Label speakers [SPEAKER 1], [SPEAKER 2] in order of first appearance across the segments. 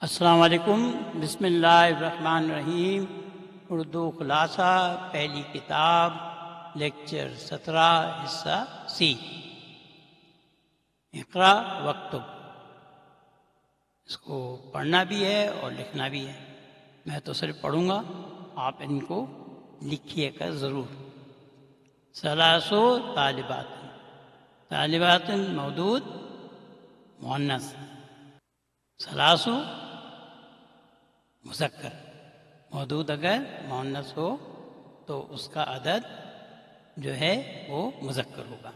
[SPEAKER 1] السلام علیکم۔ بسم اللہ الرحمن الرحیم۔ اردو خلاصہ، پہلی کتاب، لیکچر 17، حصہ سی۔ اقرا واکتب، اس کو پڑھنا بھی ہے اور لکھنا بھی ہے۔ میں تو صرف پڑھوں گا، آپ ان کو لکھیے گا ضرور۔ ثلاثو طالبات، طالبات مودود مؤنث، ثلاثو مذکر، مودود اگر مؤنث ہو تو اس کا عدد جو ہے وہ مذکر ہوگا۔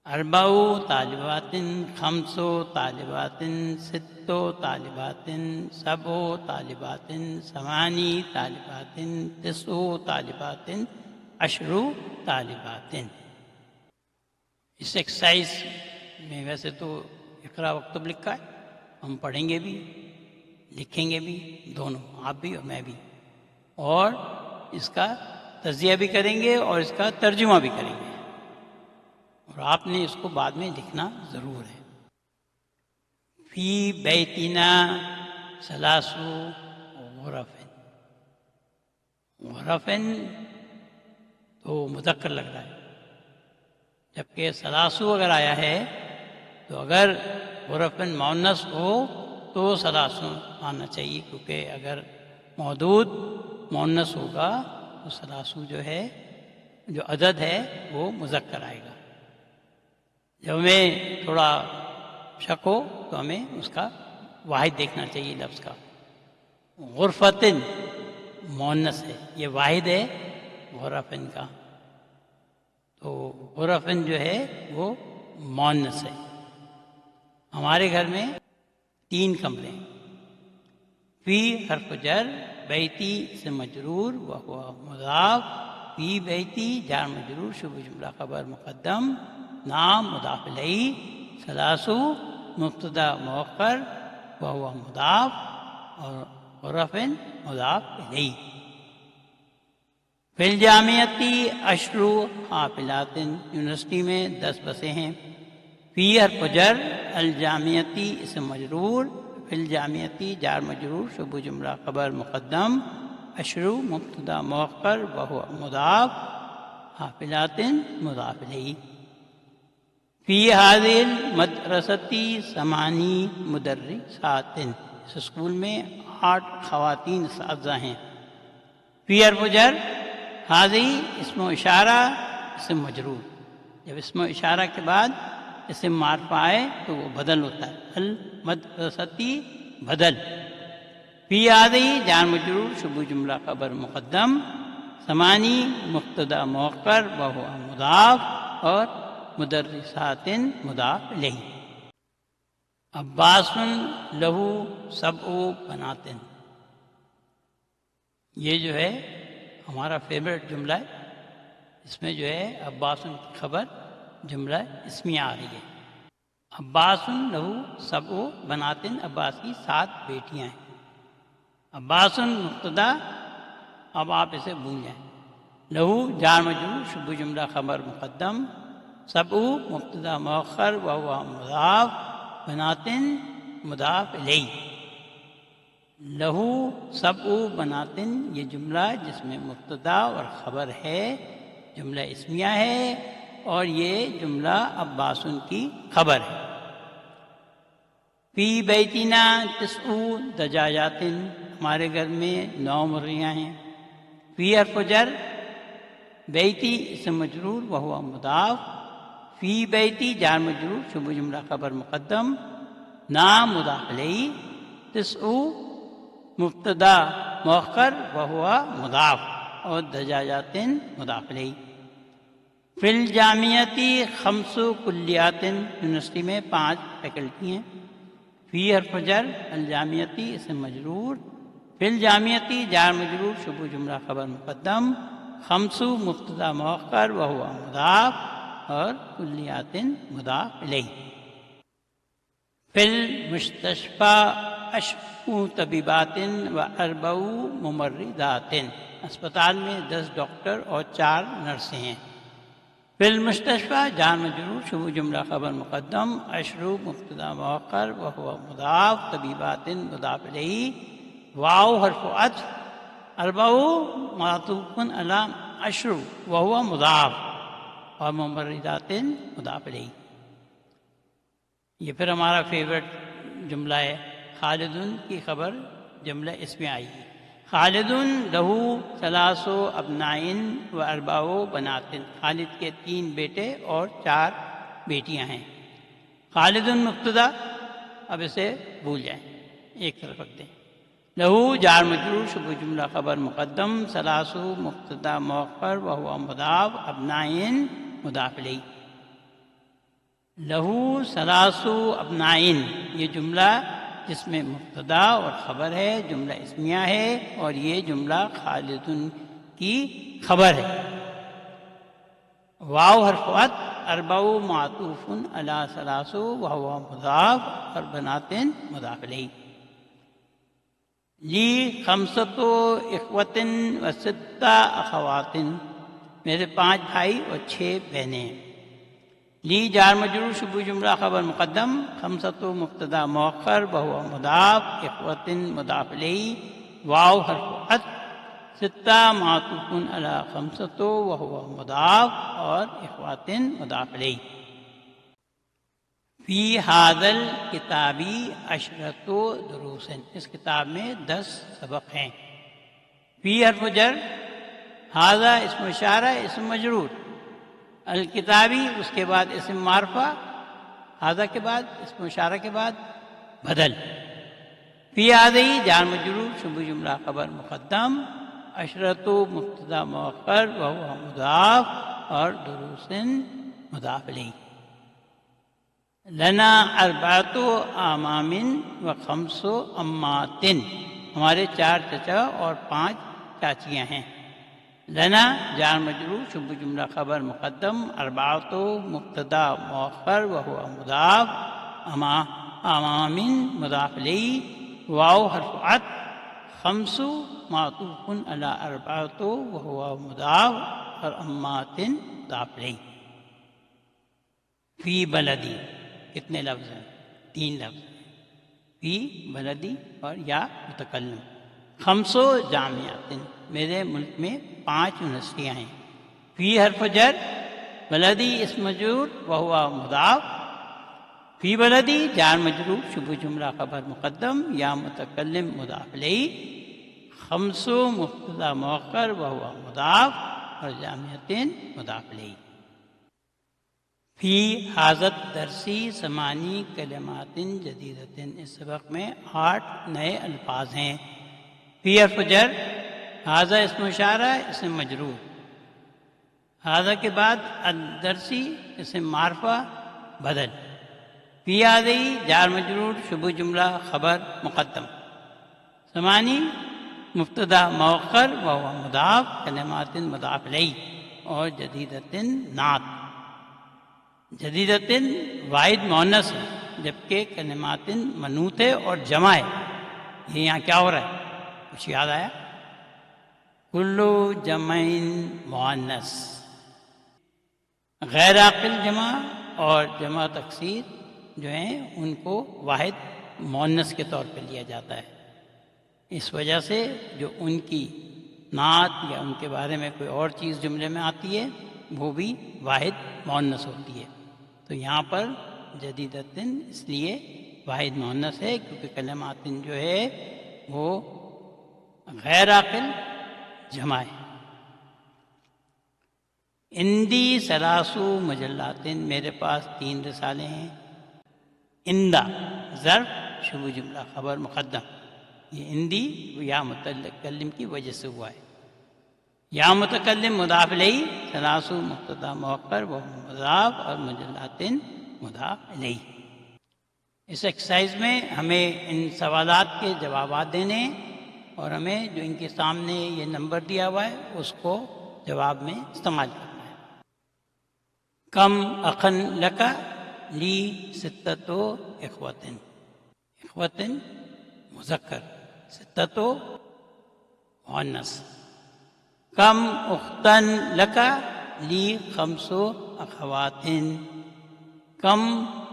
[SPEAKER 1] اربع طالبات، خمس طالبات، ست طالبات، سبع طالبات، ثمانی طالبات، تسع طالبات، عشر طالبات۔ اس ایکسرسائز میں ویسے تو اقرا واکتب لکھا ہے، ہم پڑھیں گے بھی لکھیں گے بھی، دونوں، آپ بھی اور میں بھی، اور اس کا تجزیہ بھی کریں گے اور اس کا ترجمہ بھی کریں گے، اور آپ نے اس کو بعد میں لکھنا ضرور ہے۔ فی بیتنا ثلاث غرف، غرف تو مذکر لگ رہا ہے، جبکہ ثلاثو اگر آیا ہے تو اگر غرف مؤنث ہو تو ثلاثو آنا چاہیے، کیونکہ اگر مودود مؤنث ہوگا تو ثلاثو جو ہے، جو عدد ہے وہ مذکر آئے گا۔ جب ہمیں تھوڑا شک ہو تو ہمیں اس کا واحد دیکھنا چاہیے لفظ کا۔ غرفتن مؤنث ہے، یہ واحد ہے غرفن کا، تو غرفن جو ہے وہ مؤنث ہے۔ ہمارے گھر میں 3 کمرے ہیں۔ فی حرف جر، بیتی سے مجرور، وہو مضاف، فی بیتی جار مجرور، شبہ جملہ خبر مقدم، نام مضاف الیہ، ثلاثو مبتدا مؤخر، وہو مضاف، اور غرف مضاف الیہ۔ فی الجامعتی عشر حافلات، یونیورسٹی میں 10 بسیں ہیں۔ فی حرف جر، الجامعتی اسم مجرور، فی الجامعتی جار مجرور، شبہ جملہ خبر مقدم، عشر مبتدا مؤخر، وہو مضاف، حافلات مضاف الیہ۔ فی ہذہ المدرسۃ ثمانی مدرسات، اس اسکول میں 8 خواتین اساتذہ ہیں۔ فی حرف جر، ہذہ اسم و اشارہ، اسم مجرور، جب اسم و اشارہ کے بعد اسم معرفہ آئے تو وہ بدل ہوتا ہے، المدرستی بدل۔ فی ہذہ جار مجرور، شبہ جملہ خبر مقدم، ثمانی مبتدا مؤخر، وہو مضاف، اور مدرسات مضاف الیہ۔ عباس لہ 7 بنات، یہ جو ہے ہمارا فیوریٹ جملہ ہے، اس میں جو ہے عباس کی خبر جملہ اسمیہ آ رہی ہے۔ عباس لہ 7 بنات، عباس کی 7 بیٹیاں ہیں۔ عباس مبتدا، اب آپ اسے بھول جائیں، لہ جار مجرور، شبہ جملہ خبر مقدم، 7 مبتدا مؤخر، وہو مضاف، بنات مضاف الیہ۔ لہ 7 بنات، یہ جملہ جس میں مبتدا اور خبر ہے، جملہ اسمیہ ہے، اور یہ جملہ عباس کی خبر ہے۔ فی بیتنا 9 دجاجات، ہمارے گھر میں 9 مرغیاں ہیں۔ فی حرف جر، بیتی اسم مجرور، وہو مضاف، فی بیتی جار مجرور، شبہ جملہ خبر مقدم، نام مضاف الیہ، 9 مبتدا مؤخر، وہو مضاف، اور دجاجات مضاف الیہ۔ فی الجامعتی 5 کلیات، یونیورسٹی میں 5 فیکلٹی ہیں۔ فی حرف جر، الجامعتی اسم مجرور، فی الجامعتی جار مجرور، شبہ جملہ خبر مقدم، 5 مبتدا مؤخر، وہو مضاف، اور کلیات مضاف الیہ۔ فی المستشفیٰ 10 طبیبات و 4 ممرضات، اسپتال میں 10 ڈاکٹر اور 4 نرسیں ہیں۔ فی المستشفى جار مجرور شبہ جملہ خبر مقدم، اشرو مبتدا مؤخر وهو مضاف، طبیبات مضاف الیہ، واو حرف عطف، اربع معطوف علی اشرو وهو مضاف، اور ممرضات مضاف الیہ۔ یہ پھر ہمارا فیورٹ جملہ ہے، خالد کی خبر جملہ اس میں آئی ہے۔ خالد لہو ثلاث ابناء و اربع بنات، خالد کے 3 بیٹے اور 4 بیٹیاں ہیں۔ خالد مبتدا، اب اسے بھول جائیں، ایک طرف رکھ دیں۔ لہو جار مجرور شبہ جملہ خبر مقدم، ثلاث مبتدا مؤخر وہو مضاف، ابناء مضاف الیہ۔ لہو ثلاث ابناء، یہ جملہ جس میں مبتدا اور خبر ہے، جملہ اسمیہ ہے، اور یہ جملہ خالد کی خبر ہے۔ واو حرف عطف، اربع معطوف علی ثلاث وهو مضاف، اور بنات مضاف الیہ۔ لی خمسۃ اخوۃ و ستہ اخوات، میرے 5 بھائی اور 6 بہنیں ہیں۔ لی جار مجرور شبہ جملہ خبر مقدم، خمسۃ مبتدا مؤخر وہو مضاف، اخوۃ مضاف الیہ، واو حرف عطف، ستہ معطوف علی خمسۃ وہو مضاف، اور اخوات مضاف الیہ۔ فی ھذا الکتاب عشرۃ دروس، اس کتاب میں 10 سبق ہیں۔ فی حرف جر، ھذا اسم اشارہ اسم مجرور، الکتابی اس کے بعد اسم معرفہ، ھذا کے بعد اسم اشارہ کے بعد بدل۔ فی ھذہ جار مجرور شبہ جملہ خبر مقدم، عشرۃ مبتدا مؤخر وہو مضاف، اور دروس مضاف الیہ۔ لنا اربعۃ اعمام و خمس عمات، ہمارے 4 چچا اور 5 چاچیاں ہیں۔ لنا جار مجرور شبہ جملہ خبر مقدم، اربعۃ مبتدا مؤخر وہو مضاف، اعمام مضاف الیہ، واو حرف عطف، خمس معطوف علی اربعۃ وہو مضاف، اور عمات مضاف الیہ۔ فی بلدی کتنے لفظ ہیں؟ 3 لفظ ہیں، فی بلدی اور یا متکلم۔ خمس جامعات، میرے ملک میں 5 یونیورسٹیاں ہیں۔ فی حرف جر، بلدی اسم مجرور وہو مضاف، فی بلدی جار مجرور شبہ جملہ خبر مقدم، یا متکلم مضاف الیہ، خمس مبتدا مؤخر وہو مضاف، اور جامعات مضاف الیہ۔ فی ھذا الدرس 8 کلمات جدیدۃ، اس سبق میں 8 نئے الفاظ ہیں۔ فی حرف جر، ھذا اسم اشارہ اسم مجرور، ھذا کے بعد الدرسی اسم معرفہ بدل۔ فی ھذہ جار مجرور شبہ جملہ خبر مقدم، 8 مبتدا مؤخر وہو مضاف، کلمات مضاف الیہ، اور جدیدۃ نعت۔ جدیدۃ واحد مؤنث ہے، جبکہ کلمات منوط ہے اور جمع ہے۔ یہ یہاں کیا ہو رہا ہے؟ کچھ یاد آیا؟ کلو جمع مؤنث، غیر عاقل جمع اور جمع تکسیر جو ہیں ان کو واحد مؤنث کے طور پہ لیا جاتا ہے۔ اس وجہ سے جو ان کی نعت یا ان کے بارے میں کوئی اور چیز جملے میں آتی ہے وہ بھی واحد مؤنث ہوتی ہے۔ تو یہاں پر جدیدۃ اس لیے واحد مؤنث ہے کیونکہ کلمات جو ہے وہ غیر عاقل جمع ہے۔ اندی ثلاث مجلات، میرے پاس 3 رسالے ہیں۔ اندہ ظرف شبہ جملہ خبر مقدم، یہ اندی یا متکلم کی وجہ سے ہوا ہے۔ یا متکلم مضاف الیہ، ثلاث مبتدا مؤخر وہ مضاف، اور مجلات مضاف الیہ۔ اس ایکسرسائز میں ہمیں ان سوالات کے جوابات دینے اور ہمیں جو ان کے سامنے یہ نمبر دیا ہوا ہے اس کو جواب میں استعمال کرنا ہے۔ کم اخن لکا، لی ستۃ اخوۃ، اخوۃ مذکر، ستۃ مؤنث۔ کم اختن لکا، لی خمس أخوات كم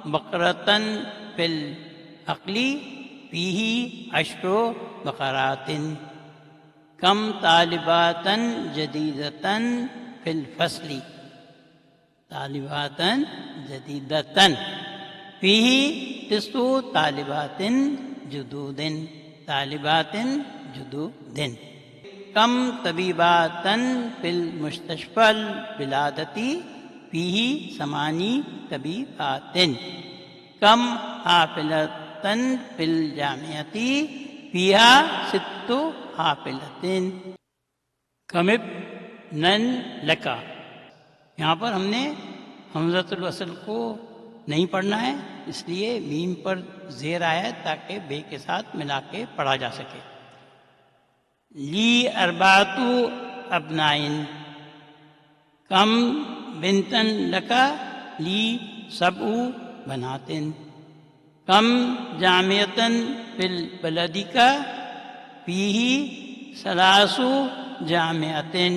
[SPEAKER 1] بقرة في العقل فيه 10 بقرات كم طالبات جديدة في الفصل طالبات جديدة فيه 9 طالبات جدود طالبات جدود كم طبيبات في المستشفى الولادة فيه 8 طبيبات كم حافلة في الجامعة فيها 6 حافلات كم ابنا لك. یہاں پر ہم نے حمزۃ الوصل کو نہیں پڑھنا ہے، اس لیے میم پر زیر آیا ہے تاکہ بے کے ساتھ ملا کے پڑھا جا سکے. لی 4 ابنائن کم بنتن لکا لی 7 بناتن کم جامعتن فی البلد کا فیہ 3 جامعتن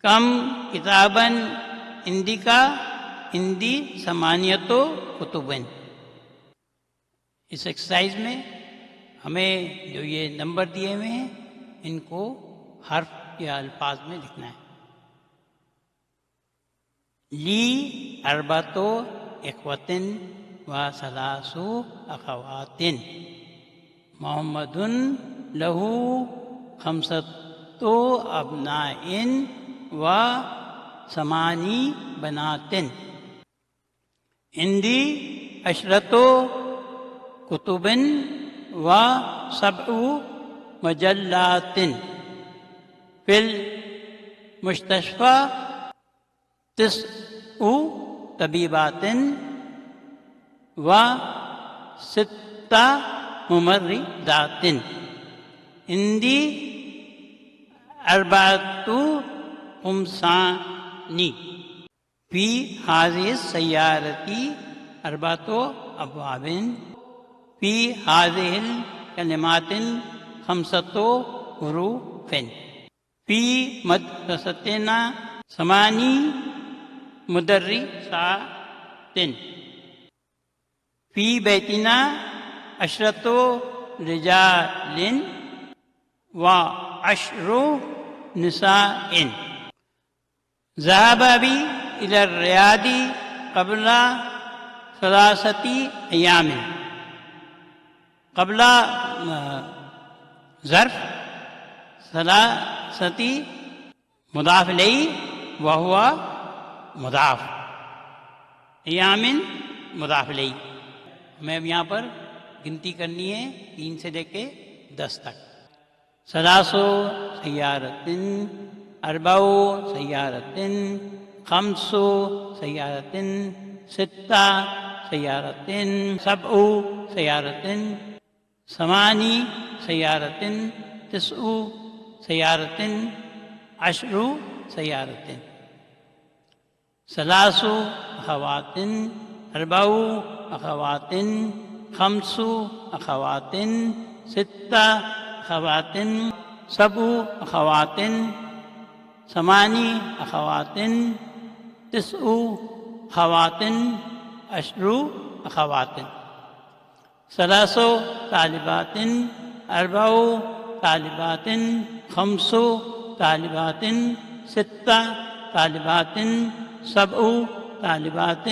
[SPEAKER 1] کم کتابن ہندی کا ہندی 8 کتبن. اس ایکسرسائز میں ہمیں جو یہ نمبر دیے ہوئے ہیں ان کو حرف یا الفاظ میں لکھنا ہے. لی 4 اخوۃ و 3 اخوات محمد لہ 5 ابناء و 8 بنات عندی 10 کتب و 7 مجلات فی المستشفى 9 طبیبات و 6 ممرضات عندی 4 قمصان فی هذه السیارة 4 ابواب فی هذه الکلمات 5 حروف فی مدرستنا 8 مدرسات فی بیتنا 10 رجال و 10 نساء ذهب بي إلى الرياض قبل 3 أيام قبل ظرف 3 مضاف إليه وهو مضاف أيام مضاف إليه. ہمیں اب یہاں پر گنتی کرنی ہے 3 سے لے کے 10 تک. 3 سیارۃ 4 سیارۃ 5 سیارۃ 6 سیارۃ 7 سیارۃ 8 سیارۃ 9 سیارۃ 10 سیارۃ 3 اخوات 4 اخوات 5 اخوات 6 اخوات 7 اخوات 8 اخوات 9 اخوات 10 اخوات 3 طالبات 4 طالبات 5 طالبات 6 طالبات 7 طالبات 8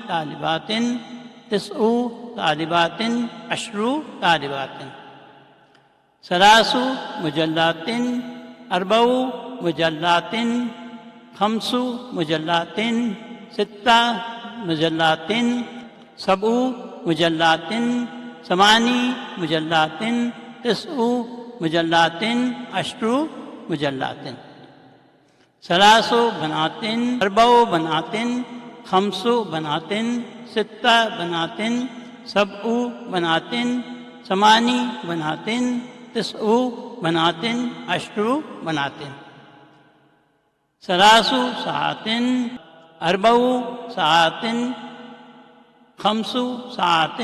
[SPEAKER 1] طالبات 9 طالبات 10 طالبات 3 مجلات 4 مجلات 5 مجلات 6 مجلات 7 مجلات 8 مجلات 9 مجلات 10 مجلات 3 بنات 4 بنات 5 بنات 6 بنات 7 بنات 8 بنات 9 بنات 10 بنات 3 ساعات 4 ساعات 5 ساعات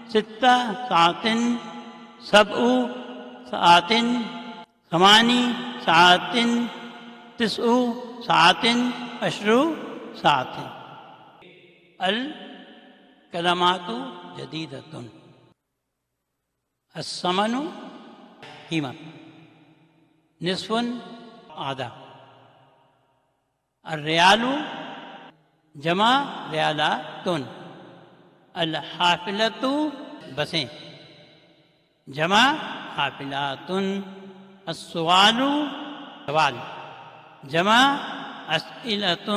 [SPEAKER 1] 6 ساعات 7 ساعات 8 ساعات 9 ساعت عشر ساعت الکلمات جدیدۃ الثمن قیمت نصف آدھا الریال جمع ریالات الحافلۃ بسیں جمع حافلات السؤال سوال جمع اسئلۃ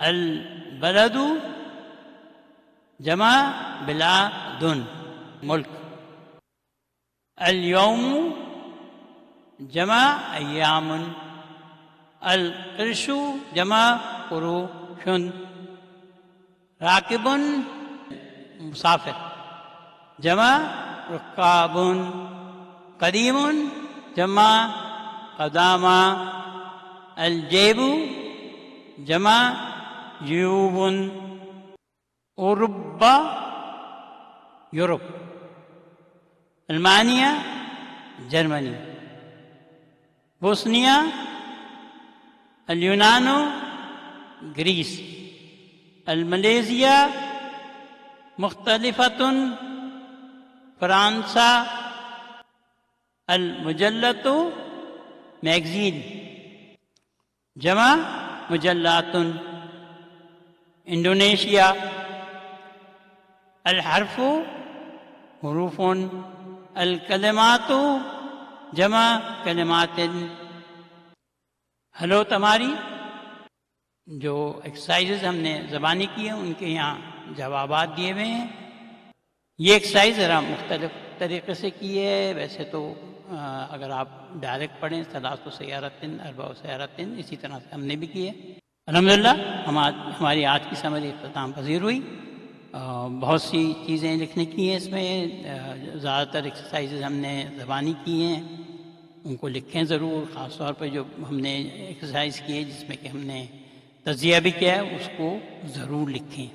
[SPEAKER 1] البلد جمع بلاد ملک اليوم جمع ایام القرش جمع قروش راکب مسافر جمع رکاب قدیم جمع قدامى الجیب جمع جیوب اوروبا یورپ المانیہ جرمنی بوسنیا اليونان گریس الملیزیا مختلفۃ فرانسا المجلۃ میگزین جمع مجلات انڈونیشیا الحرف حروف الکلمات جمع کلمات ہلو تماری جو ایکسرسائزز ہم نے زبانی کی ہیں ان کے یہاں جوابات دیے ہوئے ہیں. یہ ایکسرسائز ذرا مختلف طریقے سے کی ہے. ویسے تو اگر آپ ڈائریکٹ پڑھیں ثلاث سیارتن اربع سیارتن اسی طرح سے ہم نے بھی کی ہے. الحمدللہ ہماری آج کی سمری اختتام پذیر ہوئی. بہت سی چیزیں لکھنے کی ہیں اس میں. زیادہ تر ایکسرسائزز ہم نے زبانی کی ہیں ان کو لکھیں ضرور. خاص طور پہ جو ہم نے ایکسرسائز کی ہے جس میں کہ ہم نے تجزیہ بھی کیا ہے اس کو ضرور لکھیں.